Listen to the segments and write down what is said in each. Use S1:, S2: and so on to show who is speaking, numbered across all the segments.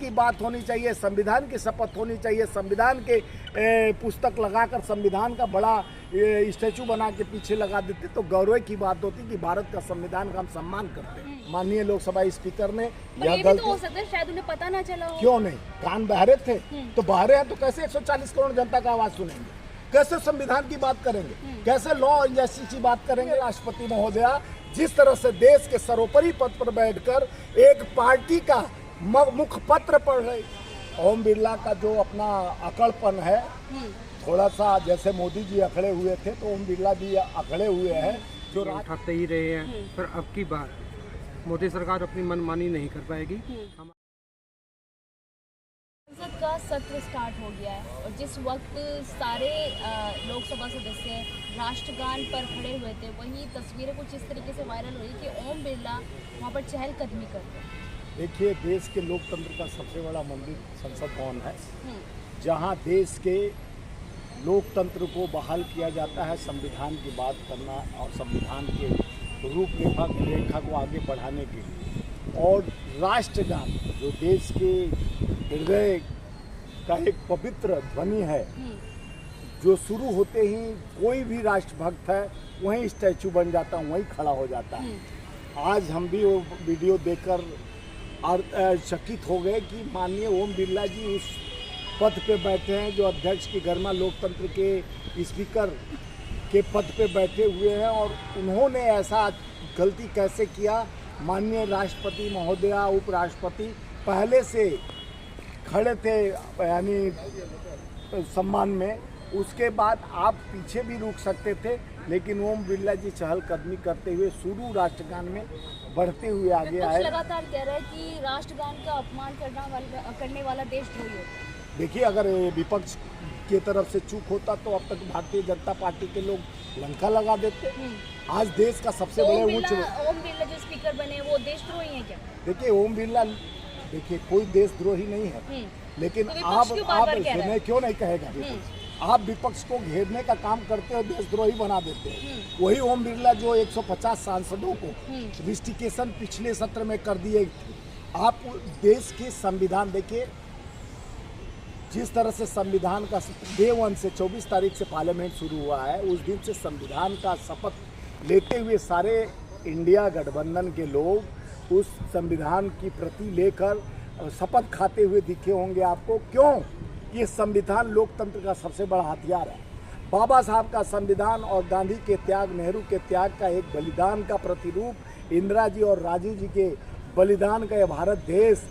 S1: की बात होनी चाहिए, संविधान की शपथ होनी चाहिए, संविधान के पुस्तक लगाकर संविधान का बड़ा स्टैचू बना के पीछे लगा देते तो गौरव की बात होती कि भारत का संविधान का हम सम्मान करते हैं। माननीय लोकसभा स्पीकर ने
S2: यह गलती तो हो सकता है, शायद उन्हें पता ना चला हो।
S1: क्यों नहीं, कान बहरे थे तो बहरे हैं तो कैसे 140 करोड़ जनता का आवाज सुनेंगे, कैसे संविधान की बात करेंगे, कैसे लॉ एंड जस्टिस की बात करेंगे। राष्ट्रपति महोदया जिस तरह से देश के सर्वोपरि पद पर बैठकर एक पार्टी का मुखपत्र पढ़ रही, ओम बिरला का जो अपना अकड़पन है, थोड़ा सा जैसे मोदी जी अकड़े हुए थे तो ओम बिरला भी अकड़े हुए हैं, जो
S3: उठाते ही रहे हैं। पर अब की बार मोदी सरकार अपनी मनमानी नहीं कर पाएगी।
S2: संसद का सत्र स्टार्ट हो गया है और जिस वक्त सारे लोकसभा सदस्य राष्ट्रगान पर खड़े हुए थे, वही तस्वीरें कुछ इस तरीके से वायरल हुई कि ओम बिरला वहाँ पर चहलकदमी करते हैं।
S1: देखिए, देश के लोकतंत्र का सबसे बड़ा मंदिर संसद भवन है, जहाँ देश के लोकतंत्र को बहाल किया जाता है, संविधान की बात करना और संविधान के रूपरेखा को आगे बढ़ाने के लिए। और राष्ट्रगान जो देश के हृदय का एक पवित्र ध्वनि है, जो शुरू होते ही कोई भी राष्ट्रभक्त है वहीं स्टैचू बन जाता है, वहीं खड़ा हो जाता है। आज हम भी वो वीडियो देखकर चकित हो गए कि माननीय ओम बिरला जी उस पद पे बैठे हैं जो अध्यक्ष की गरिमा लोकतंत्र के स्पीकर के पद पे बैठे हुए हैं, और उन्होंने ऐसा गलती कैसे किया। माननीय राष्ट्रपति महोदया, उपराष्ट्रपति पहले से खड़े थे यानी सम्मान में, उसके बाद आप पीछे भी रुक सकते थे, लेकिन ओम बिरला जी चहलकदमी करते हुए शुरू राष्ट्रगान में बढ़ते हुए आगे आए।
S2: लगातार कह रहे हैं कि राष्ट्रगान का अपमान करने वाला देशद्रोही होता है।
S1: देखिए, अगर विपक्ष की तरफ से चूक होता तो अब तक भारतीय जनता पार्टी के लोग लंका लगा देते। आज देश का सबसे बड़े उच्च
S2: ओम बिरला जो स्पीकर बने वो देशद्रोही हैं क्या?
S1: देखिए, ओम बिरला कोई देशद्रोही नहीं है, लेकिन
S2: तो
S1: आप क्यों नहीं कहेगा, आप विपक्ष को घेरने का काम करते हो, देशद्रोही बना देते हैं। वही ओम बिरला जो 150 सांसदों को रिस्ट्रिक्शन पिछले सत्र में कर दिए थे। आप देश के संविधान देखिए, जिस तरह से संविधान का डे 1 से 24 तारीख से पार्लियामेंट शुरू हुआ है, उस दिन से संविधान का शपथ लेते हुए सारे इंडिया गठबंधन के लोग उस संविधान की प्रति लेकर शपथ खाते हुए दिखे होंगे आपको। क्यों? ये संविधान लोकतंत्र का सबसे बड़ा हथियार है। बाबा साहब का संविधान और गांधी के त्याग, नेहरू के त्याग का एक बलिदान का प्रतिरूप, इंदिरा जी और राजीव जी के बलिदान का, यह भारत देश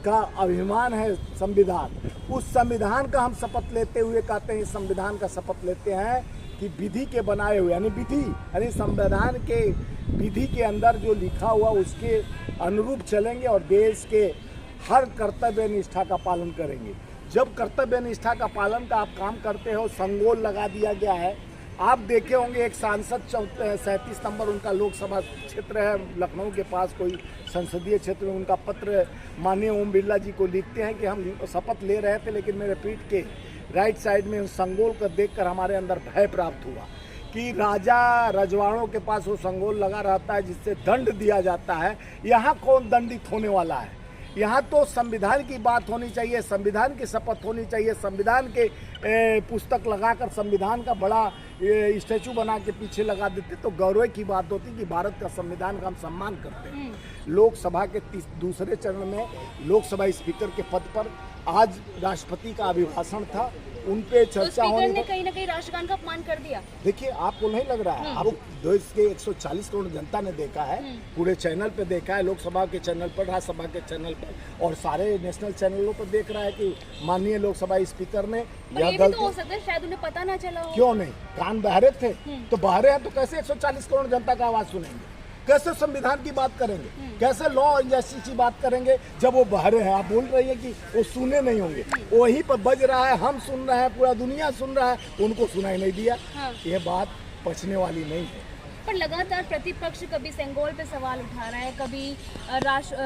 S1: का अभिमान है संविधान। उस संविधान का हम शपथ लेते हुए कहते हैं, इस संविधान का शपथ लेते हैं कि विधि के बनाए हुए यानी संविधान के विधि के अंदर जो लिखा हुआ उसके अनुरूप चलेंगे और देश के हर कर्तव्य निष्ठा का पालन करेंगे। जब कर्तव्य निष्ठा का पालन का आप काम करते हो, संगोल लगा दिया गया है। आप देखे होंगे एक सांसद 37 नंबर उनका लोकसभा क्षेत्र है, लखनऊ के पास कोई संसदीय क्षेत्र में, उनका पत्र माननीय ओम बिरला जी को लिखते हैं कि हम शपथ ले रहे थे, लेकिन मेरे पीठ के राइट साइड में उस संगोल को देखकर हमारे अंदर भय प्राप्त हुआ कि राजा रजवाड़ों के पास वो संगोल लगा रहता है जिससे दंड दिया जाता है। यहाँ कौन दंडित होने वाला है? यहाँ तो संविधान की बात होनी चाहिए, संविधान की शपथ होनी चाहिए, संविधान के पुस्तक लगाकर संविधान का बड़ा स्टैचू बना के पीछे लगा देते तो गौरव की बात होती कि भारत का संविधान का हम सम्मान करते हैं। लोकसभा के दूसरे चरण में लोकसभा स्पीकर के पद पर आज राष्ट्रपति का अभिभाषण था, उन पे चर्चा होनी
S2: ने कहीं ना कहीं राष्ट्रगान का अपमान कर दिया।
S1: देखिए, आपको नहीं लग रहा है? आप देश के 140 करोड़ जनता ने देखा है, पूरे चैनल पे देखा है, लोकसभा के चैनल पर, राज्यसभा के चैनल पर और सारे नेशनल चैनलों पर देख रहा है कि माननीय लोकसभा स्पीकर ने
S2: यह गलती तो हो सकता है, शायद उन्हें पता ना चला हो।
S1: क्यों नहीं, कान बहरे थे तो बहरे हैं तो कैसे 140 करोड़ जनता का आवाज सुनेंगे, कैसे संविधान की बात करेंगे, कैसे लॉ एंड जस्टिस की बात करेंगे जब वो बहरे हैं? आप बोल रही है कि वो सुने नहीं होंगे, वहीं पर बज रहा है, हम सुन रहे हैं, पूरा दुनिया सुन रहा है, उनको सुनाई नहीं दिया। ये बात पचने वाली नहीं है।
S2: पर लगातार प्रतिपक्ष कभी सेंगोल पे सवाल उठा रहा है, कभी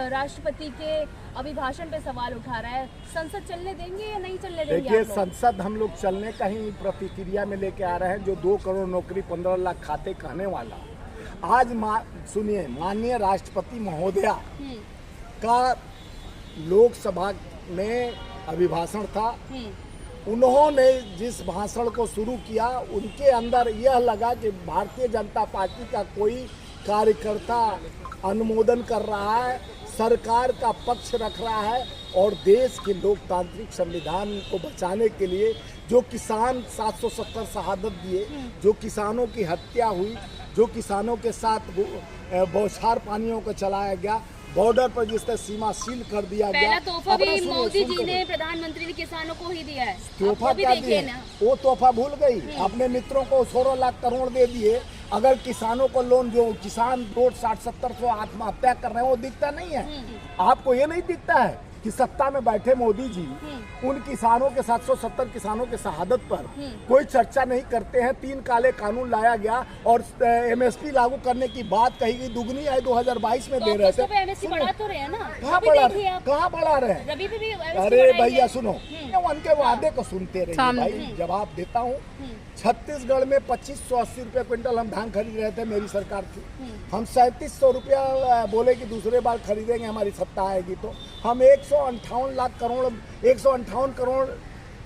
S2: राष्ट्रपति के अभिभाषण पे सवाल उठा रहा है। संसद चलने देंगे या नहीं चलने देंगे?
S1: देखिए, संसद हम लोग चलने का ही प्रतिक्रिया में लेके आ रहे हैं। जो 2 करोड़ नौकरी 15 लाख खाते कहने वाला, आज सुनिए, माननीय राष्ट्रपति महोदया का लोकसभा ने अभिभाषण था, उन्होंने जिस भाषण को शुरू किया उनके अंदर यह लगा कि भारतीय जनता पार्टी का कोई कार्यकर्ता अनुमोदन कर रहा है, सरकार का पक्ष रख रहा है और देश के लोकतांत्रिक संविधान को बचाने के लिए जो किसान 770 शहादत दिए, जो किसानों की हत्या हुई, जो किसानों के साथ बौछार पानियों को चलाया गया, बॉर्डर पर जिस तरह सीमा सील कर दिया गया।
S2: पहला तोहफा भी मोदी जी ने, प्रधानमंत्री ने किसानों को ही दिया है।
S1: तोहफा क्या दिए? वो तोहफा भूल गई, अपने मित्रों को 16 लाख करोड़ दे दिए। अगर किसानों को लोन, जो किसान रोज 60-70 सौ आत्महत्या कर रहे हैं, वो दिखता नहीं है। आपको ये नहीं दिखता है कि सत्ता में बैठे मोदी जी उन किसानों के 770 किसानों के शहादत पर कोई चर्चा नहीं करते हैं। 3 काले कानून लाया गया और MSP लागू करने की बात कही गई, दुगनी है 2022 में दे रहे थे।
S2: MSP बढ़ा तो रहे हैं ना,
S1: कहाँ बढ़ा रहे हैं?
S2: रबी पे भी
S1: अरे भैया सुनो, उनके वादे को सुनते रहिए भाई, जवाब देता हूँ। छत्तीसगढ़ में 2580 रुपये क्विंटल हम धान खरीद रहे थे, मेरी सरकार थी। हम 3700 रुपया बोले कि दूसरे बार खरीदेंगे, हमारी सत्ता आएगी तो। हम 158 करोड़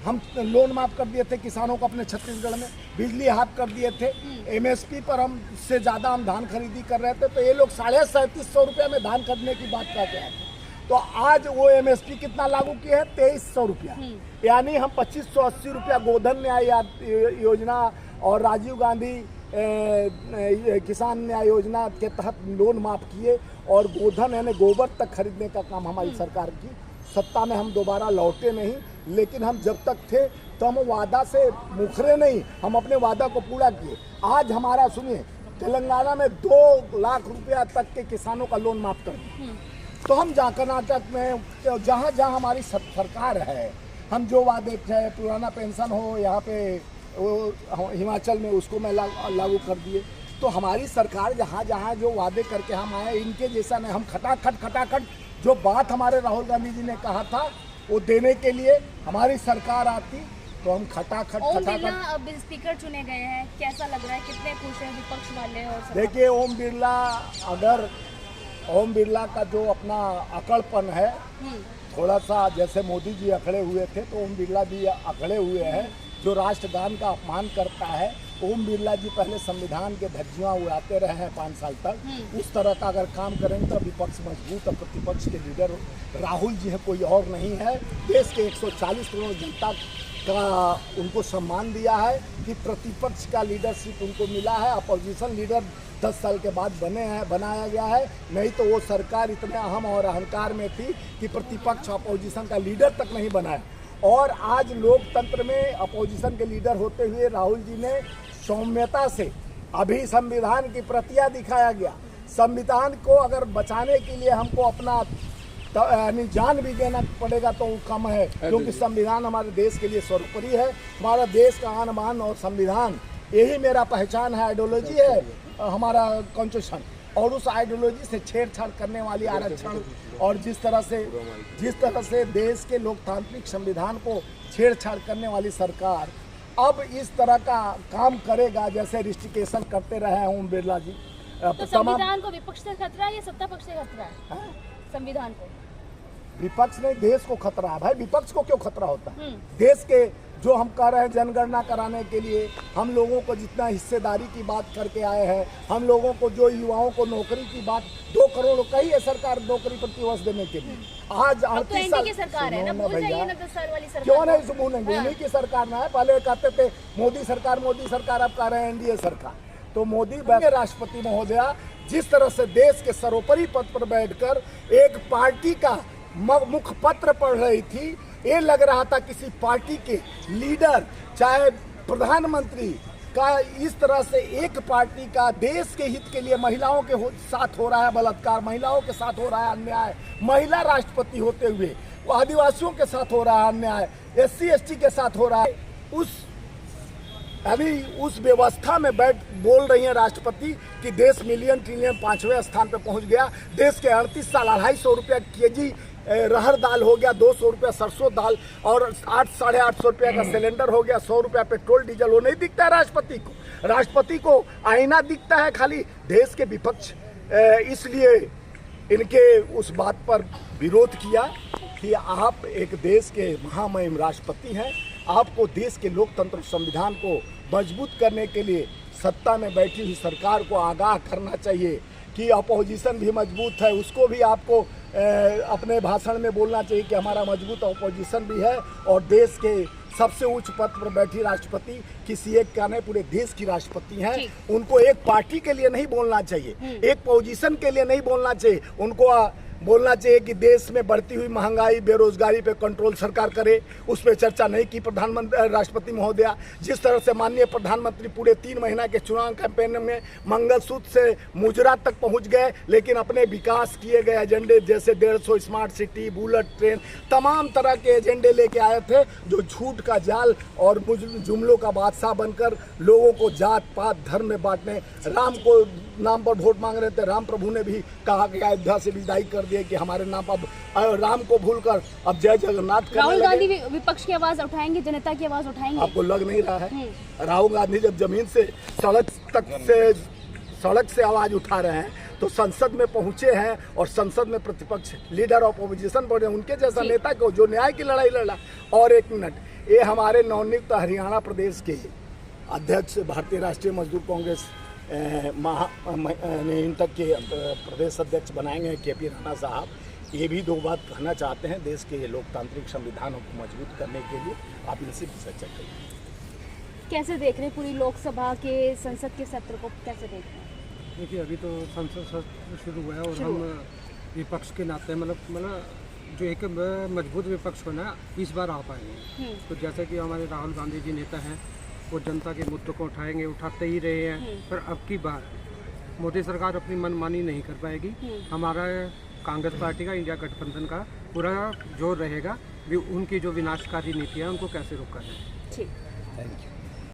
S1: हम लोन माफ कर दिए थे किसानों को अपने छत्तीसगढ़ में, बिजली हाफ कर दिए थे। MSP पर हम से ज़्यादा हम धान खरीदी कर रहे थे, तो ये लोग 3750 रुपया में धान खरीदने की बात कर रहे थे। तो आज वो MSP कितना लागू किया है? 2300 रुपया। यानी हम 2580 रुपया गोधन न्याय योजना और राजीव गांधी किसान न्याय योजना के तहत लोन माफ किए और गोधन यानी गोबर तक खरीदने का काम हमारी सरकार की सत्ता में। हम दोबारा लौटे नहीं, लेकिन हम जब तक थे तो हम वादा से मुखरे नहीं, हम अपने वादा को पूरा किए। आज हमारा सुनिए, तेलंगाना में 2 लाख रुपया तक के किसानों का लोन माफ कर दिया। तो हम कर्नाटक में जहाँ जहाँ हमारी सरकार है, हम जो वादे थे, पुराना पेंशन हो यहाँ पे वो हिमाचल में, उसको मैं लागू कर दिए। तो हमारी सरकार जहाँ जहाँ जो वादे करके हम आए, इनके जैसा नहीं। हम खटाखट जो बात हमारे राहुल गांधी जी ने कहा था वो देने के लिए हमारी सरकार आती, तो हम खटाखट।
S2: अब स्पीकर चुने गए हैं, कैसा लग रहा है? कितने खुश हैं विपक्ष वाले? और
S1: देखिए, ओम बिरला का जो अपना अकड़पन है, थोड़ा सा जैसे मोदी जी अकड़े हुए थे, तो ओम बिरला भी अकड़े हुए हैं। जो राष्ट्रगान का अपमान करता है, ओम बिरला जी पहले संविधान के धज्जियां उड़ाते रहे हैं 5 साल तक। उस तरह का अगर काम करेंगे तो विपक्ष मजबूत और प्रतिपक्ष के लीडर राहुल जी है, कोई और नहीं है। देश के 140 करोड़ जनता का उनको सम्मान दिया है कि प्रतिपक्ष का लीडरशिप उनको मिला है। अपोजिशन लीडर 10 साल के बाद बनाया गया है, नहीं तो वो सरकार इतने अहम और अहंकार में थी कि प्रतिपक्ष अपोजिशन का लीडर तक नहीं बनाया। और आज लोकतंत्र में अपोजिशन के लीडर होते हुए राहुल जी ने सौम्यता से, अभी संविधान की प्रतियां दिखाया गया। संविधान को अगर बचाने के लिए हमको अपना यानी जान भी देना पड़ेगा तो वो कम है, क्योंकि संविधान हमारे देश के लिए सर्वोपरि है। हमारा देश का आन बान और संविधान, यही मेरा पहचान है, आइडियोलॉजी है हमारा कॉन्स्टिट्यूशन। और उस आइडियोलॉजी से छेड़छाड़ करने वाली आरक्षण और जिस तरह से देश के लोकतांत्रिक संविधान को छेड़छाड़ करने वाली सरकार अब इस तरह का काम करेगा जैसे रिस्ट्रिकेशन करते रहे हैं ओम बिरला जी।
S2: तो संविधान को विपक्ष से खतरा है या सत्ता पक्ष से खतरा है? संविधान को
S1: विपक्ष नहीं, देश को खतरा है भाई। विपक्ष को क्यों खतरा होता है? देश के जो हम कह रहे हैं जनगणना कराने के लिए हम लोगों को जितना हिस्सेदारी की बात करके आए हैं, हम लोगों को जो युवाओं को नौकरी की बात, 2 करोड़ कही है सरकार नौकरी प्रति वर्ष देने के लिए। आज 38 साल
S2: की सरकार है ना, भूल जाइए ना 10 साल वाली सरकार।
S1: क्यों नहीं बोलेंगे? उन्हीं की सरकार ना है। पहले कहते थे मोदी सरकार, अब कह रहे हैं NDA सरकार। तो मोदी राष्ट्रपति महोदया जिस तरह से देश के सर्वोपरि पद पर बैठकर एक पार्टी का मुखपत्र पढ़ रही थी, ये लग रहा था किसी पार्टी के लीडर चाहे प्रधानमंत्री का इस तरह से एक पार्टी का देश के हित के लिए महिलाओं के साथ हो रहा है बलात्कार, महिलाओं के साथ हो रहा है अन्याय, महिला राष्ट्रपति होते हुए आदिवासियों के साथ हो रहा है अन्याय, SC ST के साथ हो रहा है। अभी उस व्यवस्था में बैठ बोल रही है राष्ट्रपति कि देश मिलियन ट्रिलियन 5वें स्थान पे पहुंच गया। देश के 38 साल 250 रुपया KG रहर दाल हो गया, 200 रुपया सरसों दाल और 800-850 रुपया का सिलेंडर हो गया, 100 रुपया पेट्रोल डीजल। वो नहीं दिखता है राष्ट्रपति को। राष्ट्रपति को आईना दिखता है खाली देश के विपक्ष। इसलिए इनके उस बात पर विरोध किया कि आप एक देश के महामहिम राष्ट्रपति हैं, आपको देश के लोकतंत्र संविधान को मजबूत करने के लिए सत्ता में बैठी हुई सरकार को आगाह करना चाहिए कि अपोजिशन भी मजबूत है, उसको भी आपको अपने भाषण में बोलना चाहिए कि हमारा मजबूत अपोजिशन भी है और देश के सबसे उच्च पद पर बैठी राष्ट्रपति किसी एक का नहीं, पूरे देश की राष्ट्रपति हैं। उनको एक पार्टी के लिए नहीं बोलना चाहिए, एक पोजीशन के लिए नहीं बोलना चाहिए, उनको बोलना चाहिए कि देश में बढ़ती हुई महंगाई, बेरोजगारी पे कंट्रोल सरकार करे। उस पर चर्चा नहीं की प्रधानमंत्री राष्ट्रपति महोदया। जिस तरह से माननीय प्रधानमंत्री पूरे 3 महीना के चुनाव कैंपेन में मंगलसूत्र से मुजरा तक पहुंच गए, लेकिन अपने विकास किए गए एजेंडे जैसे 150 स्मार्ट सिटी, बुलेट ट्रेन, तमाम तरह के एजेंडे लेके आए थे जो झूठ का जाल और जुमलों का बादशाह बनकर लोगों को जात पात धर्म में बांटने, राम को नाम पर वोट मांग रहे थे। राम प्रभु ने भी कहा कि अयोध्या से विदाई कर दिए कि हमारे नाम पर राम को भूलकर अब जय जगन्नाथ करने
S2: राहुल
S1: लगे।
S2: गांधी विपक्ष की आवाज उठाएंगे, जनता की आवाज उठाएंगे।
S1: आपको लग नहीं रहा है? राहुल गांधी जब जमीन से सड़क से आवाज उठा रहे हैं तो संसद में पहुंचे हैं और संसद में प्रतिपक्ष लीडर ऑफ ऑपोजिशन बने, उनके जैसा नेता को जो न्याय की लड़ाई लड़ा। और एक मिनट, ये हमारे नवनियुक्त हरियाणा प्रदेश के अध्यक्ष भारतीय राष्ट्रीय मजदूर कांग्रेस इन तक के प्रदेश अध्यक्ष बनाएंगे KP राणा साहब। ये भी 2 बात कहना चाहते हैं देश के लोकतांत्रिक संविधानों को मजबूत करने के लिए। आप इनसे भी चर्चा करिए।
S2: कैसे देख रहे हैं पूरी लोकसभा के संसद के सत्र को, कैसे देख रहे हैं?
S3: देखिए अभी तो संसद सत्र शुरू हुआ है और हम विपक्ष के नाते मतलब जो एक मजबूत विपक्ष होना इस बार आ पाएंगे। तो जैसे कि हमारे राहुल गांधी जी नेता हैं, वो जनता के मुद्दों को उठाएंगे, उठाते ही रहे हैं। पर अब की बार मोदी सरकार अपनी मनमानी नहीं कर पाएगी। हमारा कांग्रेस पार्टी का, इंडिया गठबंधन का पूरा जोर रहेगा भी उनकी जो विनाशकारी नीति है उनको कैसे रोका जाए।
S2: ठीक,
S1: थैंक यू।